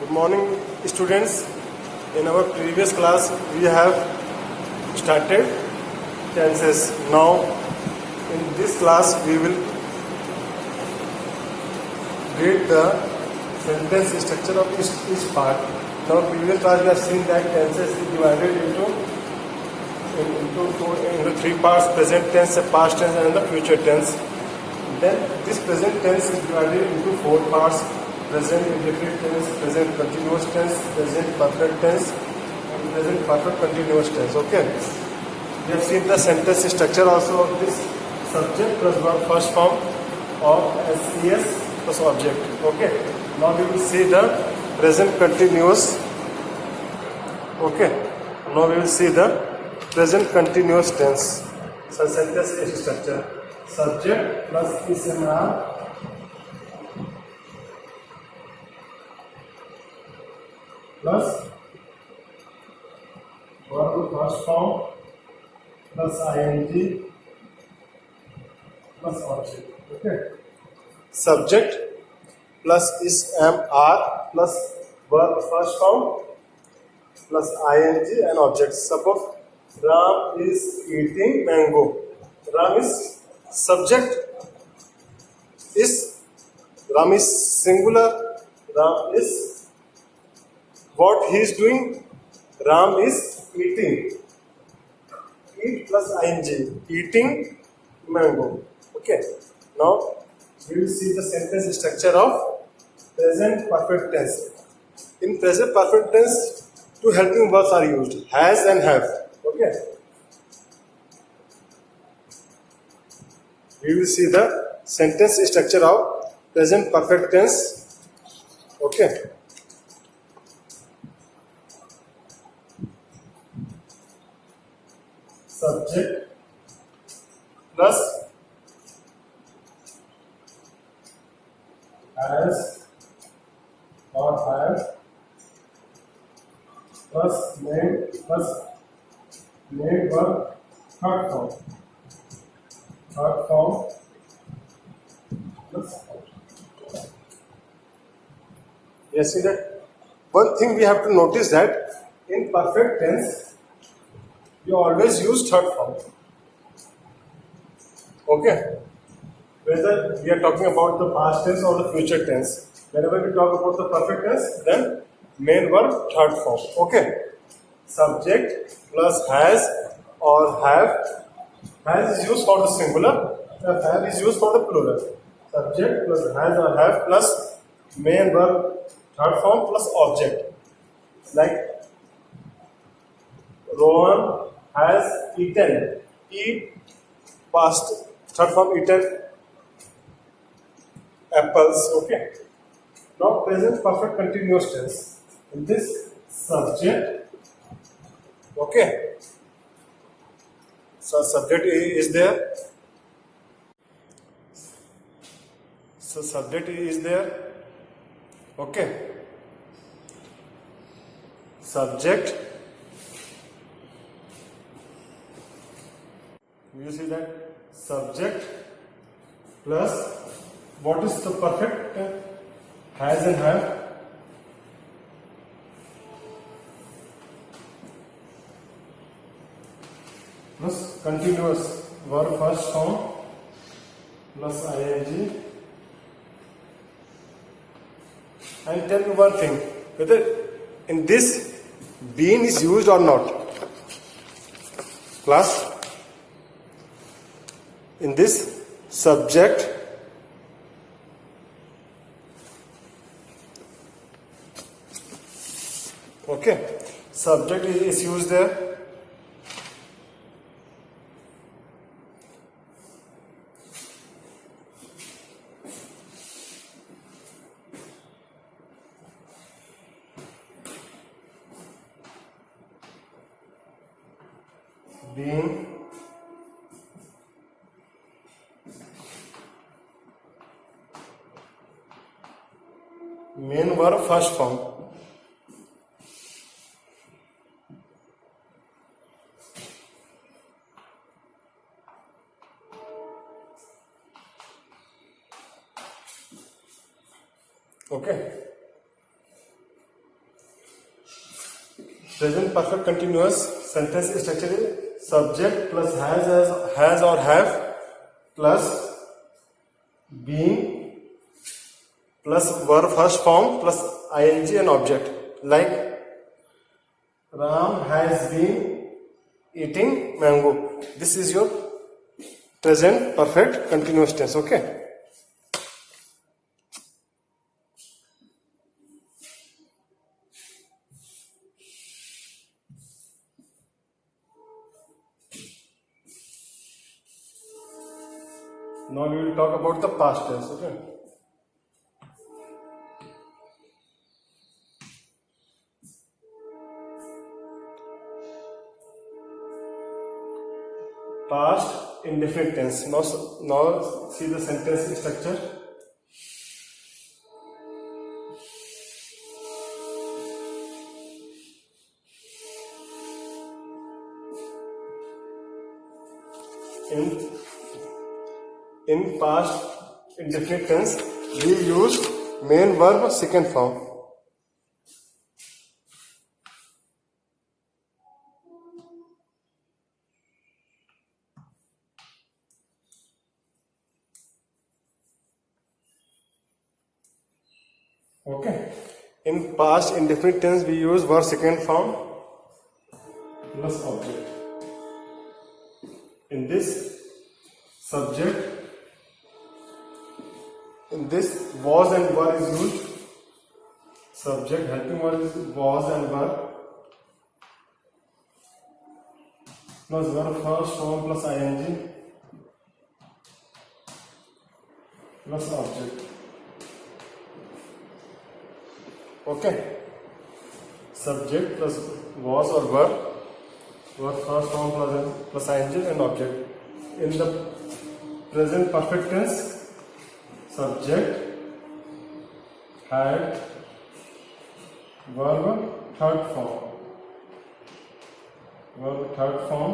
Good morning, students. In our previous class, we have started tenses. Now, in this class, we will read the sentence structure of each part. In our previous class, we have seen that tenses is divided into three parts: present tense, past tense, and the future tense. Then this present tense is divided into four parts: present indefinite tense, present continuous tense, present perfect tense, and present perfect continuous tense. Okay. We have seen the sentence structure also of this: subject plus verb first form, or SES plus object. Okay. Now we will see the present continuous. Okay. Now we will see the present continuous tense. So sentence structure: subject plus ismr plus verb first form plus ing plus object. Okay. Subject plus ismr plus verb first form plus ing and object. Suppose Ram is eating mango. Ram is subject. Ram is singular. Ram is what he is doing. Ram is eating. Eat plus ing. Eating mango. Okay. Now we will see the sentence structure of present perfect tense. In present perfect tense, two helping verbs are used: has and have. Okay. We will see the sentence structure of present perfect tense. Okay. Subject plus has or have plus name verb third form plus. Yes, see that one thing we have to notice that in perfect tense you always use third form. Okay. Whether we are talking about the past tense or the future tense, whenever we talk about the perfect tense, then main verb third form. Okay. Subject plus has or have. Has is used for the singular, have is used for the plural. Subject plus has or have plus main verb third form plus object. Like Rohan has eaten. Eat past third form eaten apples. Okay. Now present perfect continuous tense. In this subject. Okay. So subject is there. So subject is there. Okay. Subject. You see that subject plus what is the perfect? Has and have. Plus continuous verb first form plus ing. And tell me one thing, whether in this been is used or not. Class, in this subject okay, subject is used there. Being main verb first form. Okay. Present perfect continuous sentence structure is subject plus has or have plus being plus verb first form plus ing and object. Like Ram has been eating mango. This is your present perfect continuous tense. Okay. Now we will talk about the past tense. Okay. Past indefinite tense. Now see the sentence structure. In past indefinite tense, we use main verb second form. Okay. In past indefinite tense, we use verb second form plus object. In this subject, in this was and were is used. Subject helping word is was and were plus verb first form plus ing plus object. Okay. Subject plus was or were, verb first form plus ing and object. In the present perfect tense, subject had verb third form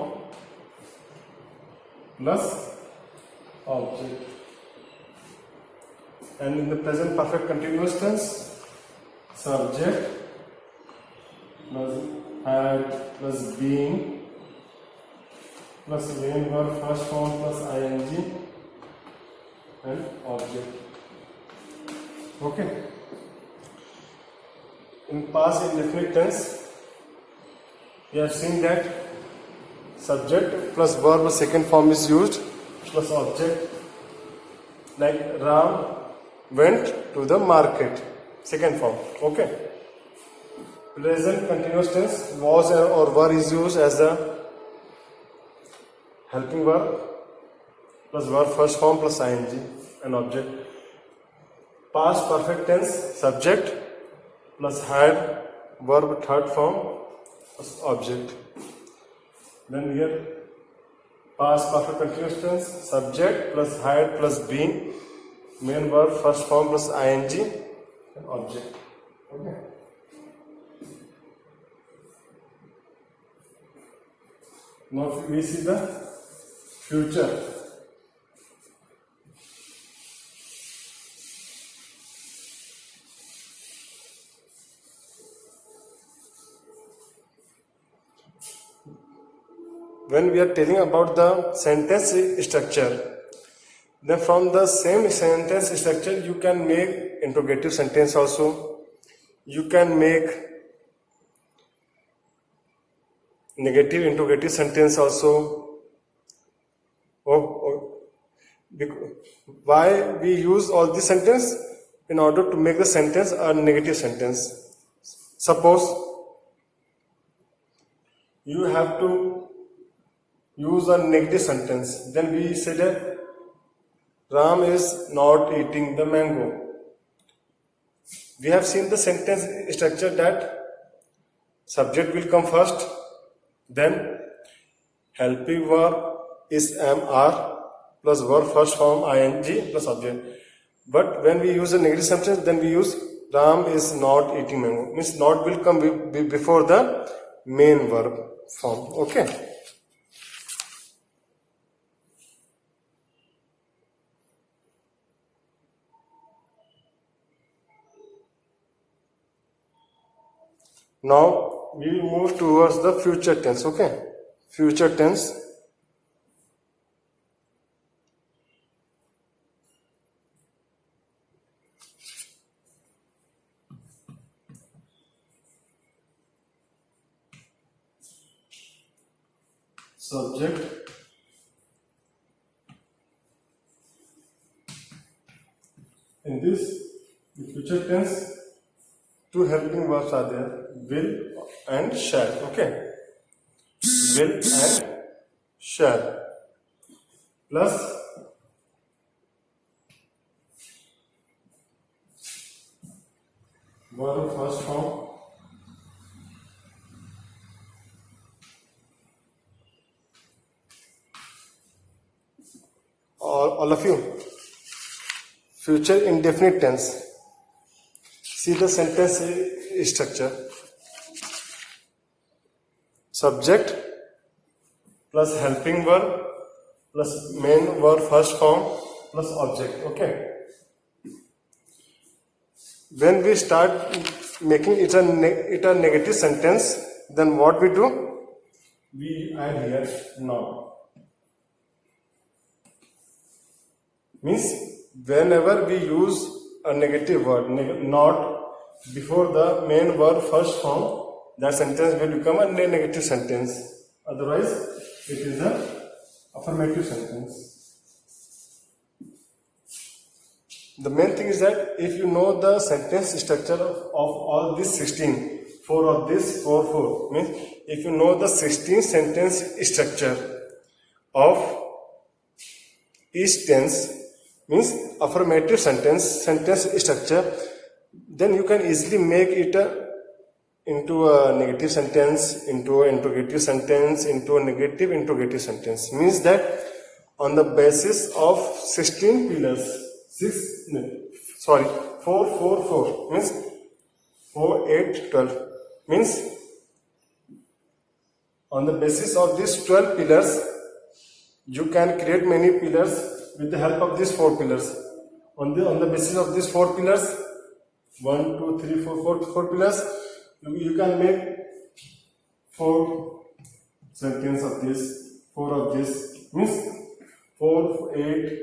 plus object. And in the present perfect continuous tense, subject plus had plus being plus main verb first form plus ing and object. Okay. In past indefinite tense, we have seen that subject plus verb second form is used plus object. Like Ram went to the market, second form. Okay. Present continuous tense, was or were is used as a helping verb plus verb first form plus ing and object. Past perfect tense, subject plus had verb third form plus object. Then here past perfect continuous tense, subject plus had plus being, main verb first form plus ing and object. Okay. Now we see the future. When we are telling about the sentence structure, then from the same sentence structure you can make interrogative sentence also. You can make negative interrogative sentence also. Why we use all these sentence? In order to make the sentence a negative sentence. Suppose you have to use a negative sentence, then we say that Ram is not eating the mango. We have seen the sentence structure that subject will come first, then helping verb is am are plus verb first form ing plus object. But when we use a negative sentence, then we use Ram is not eating mango. Means not will come before the main verb form. Okay. Now we will move towards the future tense. Okay, future tense. Subject, in this future tense, two helping verbs are there, will and shall. Okay, will and shall plus verb first form all of you. Future indefinite tense. See the sentence structure. Subject plus helping verb plus main verb first form plus object. Okay. When we start making it a negative sentence, then what we do? We add here not. Means whenever we use a negative word, not, before the main verb first form, that sentence will become a negative sentence. Otherwise, it is an affirmative sentence. The main thing is that if you know the sentence structure of all these 16, 4 of this, 4, means if you know the 16 sentence structure of each tense, means affirmative sentence structure, then you can easily make it into a negative sentence, into an interrogative sentence, into a negative interrogative sentence. Means that on the basis of 16 pillars, 4, 4, 4, means 4, 8, 12, means on the basis of these 12 pillars, you can create many pillars with the help of these 4 pillars. On the basis of these 4 pillars, 1, 2, 3, 4 pillars, you can make 4 sentence of this, 4 of this, means 4, 8,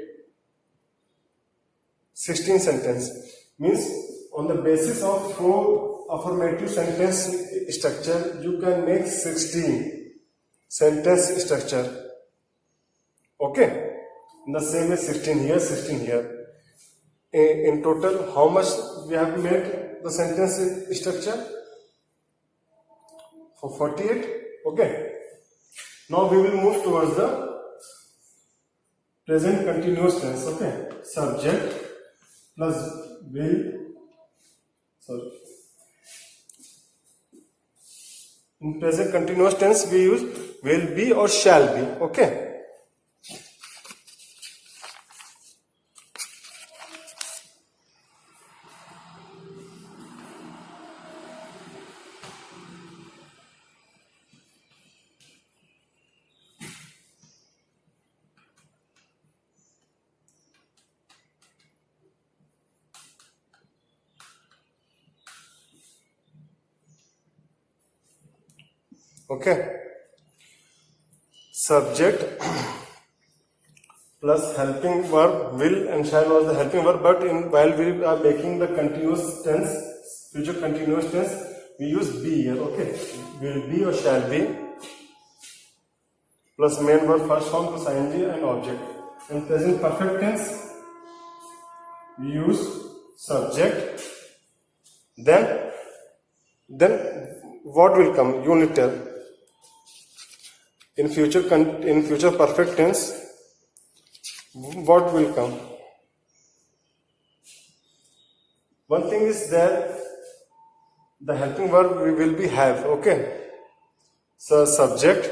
16 sentence. Means on the basis of 4 affirmative sentence structure, you can make 16 sentence structure. Okay. The same as 16 here, 16 here. In total, how much we have made the sentence structure? For 48. Okay. Now we will move towards the present continuous tense. Okay. Subject plus will. Sorry. In present continuous tense, we use will be or shall be. Okay. Okay. Subject plus helping verb will and shall was the helping verb, but while we are making the continuous tense, future continuous tense, we use be here. Okay. Will be or shall be plus main verb first form plus ing and object. In present perfect tense, we use subject. Then what will come? You only tell. In future perfect tense, what will come? One thing is that the helping verb will be have. Okay. So subject,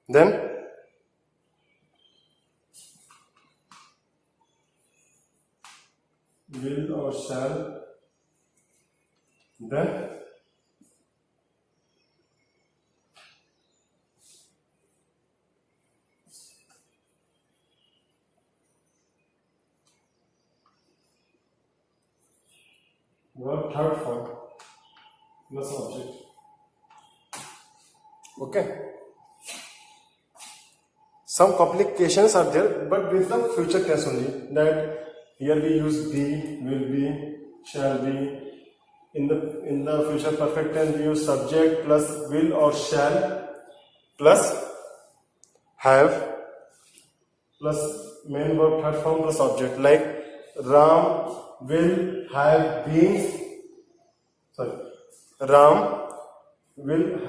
then will or shall, then verb third form. plus object. Okay. Some complications are there, but with the future tense only. That here we use be, will be, shall be. In the future perfect tense we use subject plus will or shall plus have plus main verb third form plus object. Like Ram will have been. Sorry. Ram will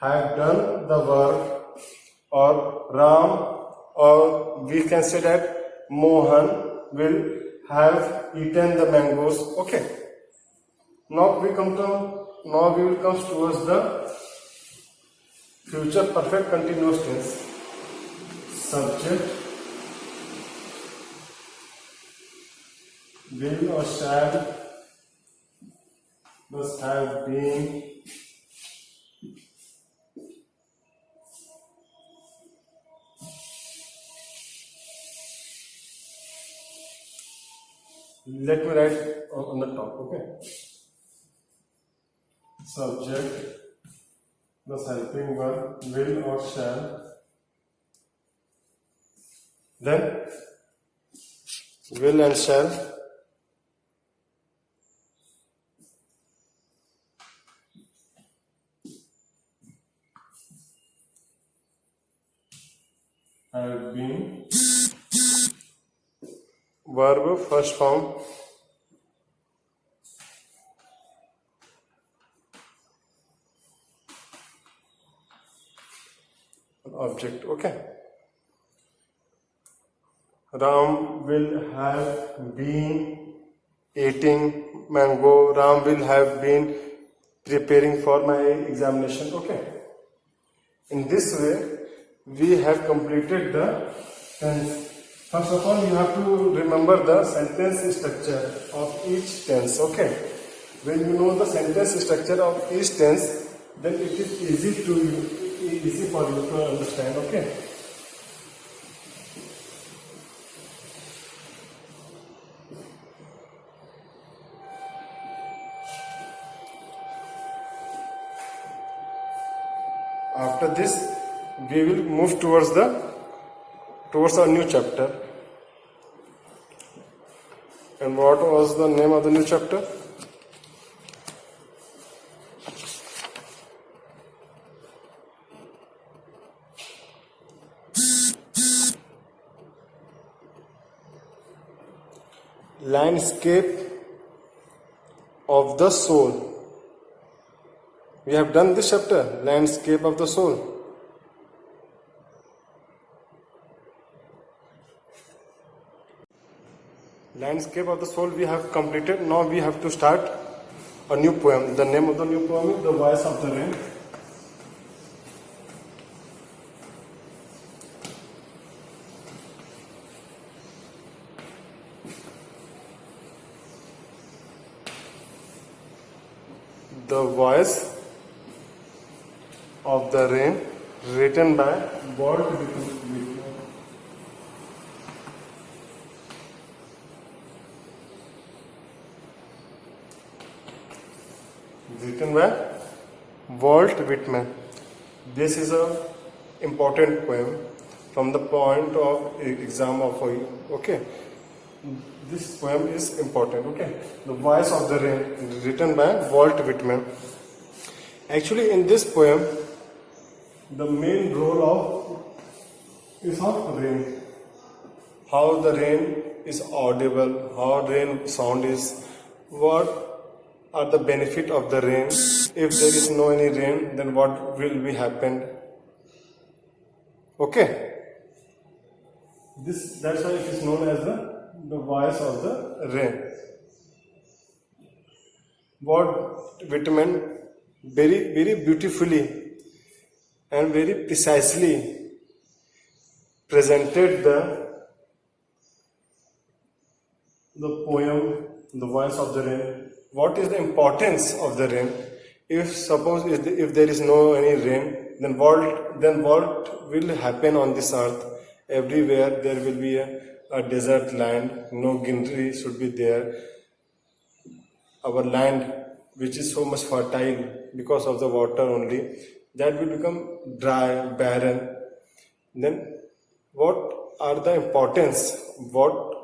have done the work, or we can say that Mohan will have eaten the mangoes. Okay. Now we will come towards the future perfect continuous tense. Subject will or shall must have been. Let me write on the top, okay? Subject plus helping verb will or shall. Then will and shall have been. Verb first form object. Okay. Ram will have been eating mango. Ram will have been preparing for my examination. Okay. In this way, we have completed the tense. First of all, you have to remember the sentence structure of each tense. Okay. When you know the sentence structure of each tense, then it is easy for you to understand. Okay. After this, we will move towards our new chapter. And what was the name of the new chapter? Landscape of the soul. We have done this chapter, landscape of the soul. Landscape of the soul we have completed. Now we have to start a new poem. The name of the new poem is The Voice of the Rain. The Voice of the Rain, written by Walt Whitman. Written by Walt Whitman. This is a important poem from the point of exam of you. Okay. This poem is important. Okay. The Voice of the Rain, written by Walt Whitman. Actually, in this poem, the main role is of rain. How the rain is audible, how rain sound is, what are the benefit of the rain. If there is no any rain, then what will be happen? Okay. That's why it is known as the voice of the rain. Walt Whitman very, very beautifully and very precisely presented the poem, The Voice of the Rain. What is the importance of the rain? If there is no any rain, then what will happen on this earth? Everywhere there will be a desert land. No greenery should be there. our land, which is so much fertile because of the water only, that will become dry, barren. Then what are the importance, what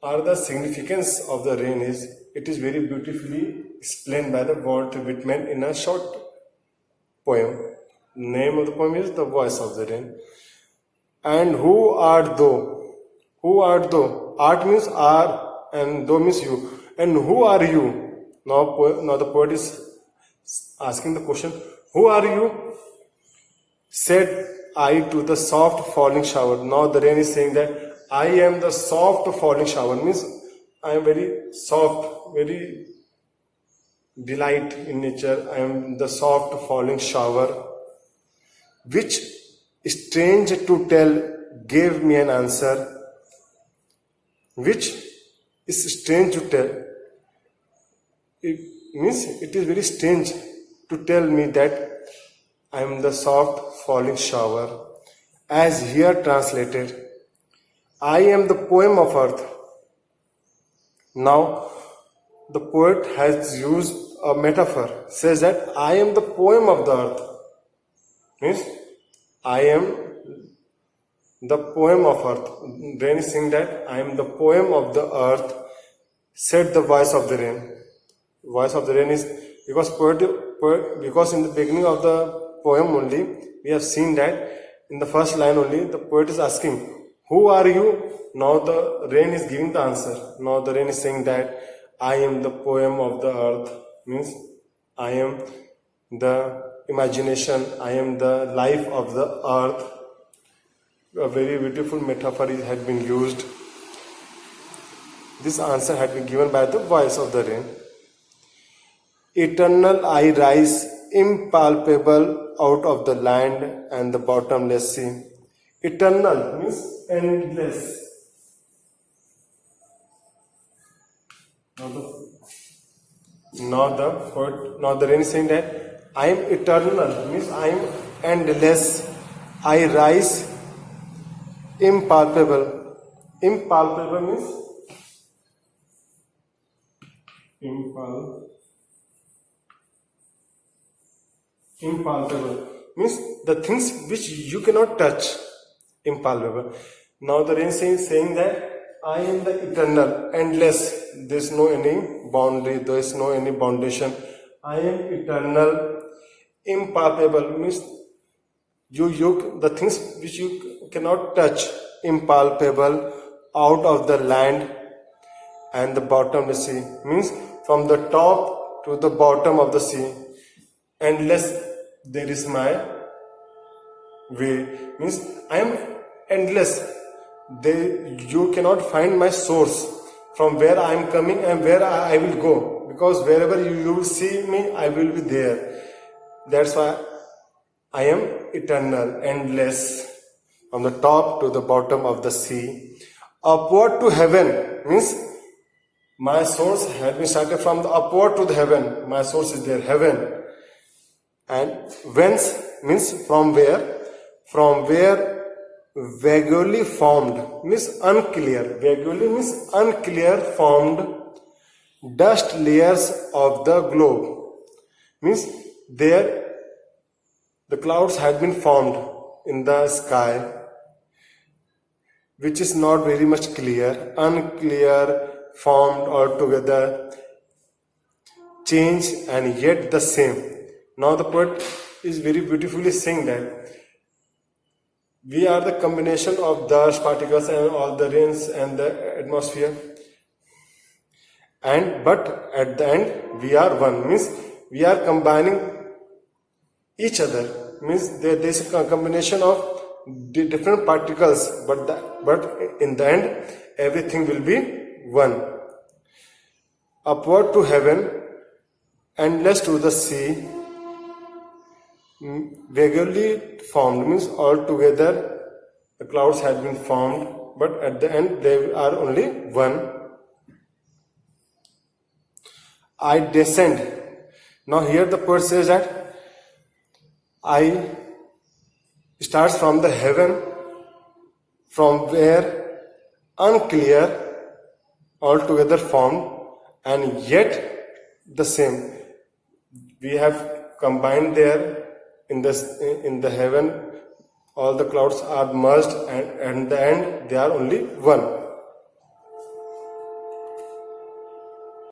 are the significance of the rain is, it is very beautifully explained by the Walt Whitman in a short poem. Name of the poem is The Voice of the Rain. And who art thou? Who art thou? Art means are and thou means you. And who are you? Now the poet is asking the question, who are you? Said I to the soft falling shower. Now the rain is saying that I am the soft falling shower, means I am very soft, very delight in nature. I am the soft falling shower, which strange to tell gave me an answer, which is strange to tell. It means it is very strange to tell me that I am the soft falling shower. As here translated, I am the poem of earth. Now, the poet has used a metaphor, says that I am the poem of the earth. Means, I am the poem of earth. Rain is saying that I am the poem of the earth, said the voice of the rain. Voice of the rain is because in the beginning of the poem only, we have seen that in the first line only, the poet is asking, who are you? Now the rain is giving the answer. Now the rain is saying that I am the poem of the earth. Means I am the imagination, I am the life of the earth. A very beautiful metaphor had been used. This answer had been given by the voice of the rain. Eternal I rise, impalpable out of the land and the bottomless sea. Eternal means endless. Now the rain is saying that I am eternal, means I am endless. I rise, impalpable. Impalpable means impalpable means the things which you cannot touch. Impalpable. Now the rain is saying that I am the eternal, endless. There is no any boundary, there is no any foundation. I am eternal, impalpable means the things which you cannot touch, impalpable, out of the land and the bottomless sea, means from the top to the bottom of the sea. Endless, there is my way, means I am endless. You cannot find my source from where I am coming and where I will go, because wherever you will see me, I will be there. That's why I am eternal, endless, from the top to the bottom of the sea. Upward to heaven means my source has been started from the upward to the heaven. My source is there, heaven. And whence means from where? From where vaguely formed means unclear. Vaguely means unclear formed dust layers of the globe. Means there the clouds had been formed in the sky, which is not very much clear, unclear, formed altogether, changed and yet the same. Now the poet is very beautifully saying that we are the combination of dust particles and all the rains and the atmosphere, but at the end we are one, means we are combining each other, means there is a combination of the different particles, but in the end everything will be one. Upward to heaven, endless to the sea, vaguely formed means altogether the clouds had been formed, but at the end they are only one. I descend. Now here the poet says that I starts from the heaven, from where unclear, altogether formed, and yet the same. We have combined there in the heaven. All the clouds are merged, and at the end they are only one.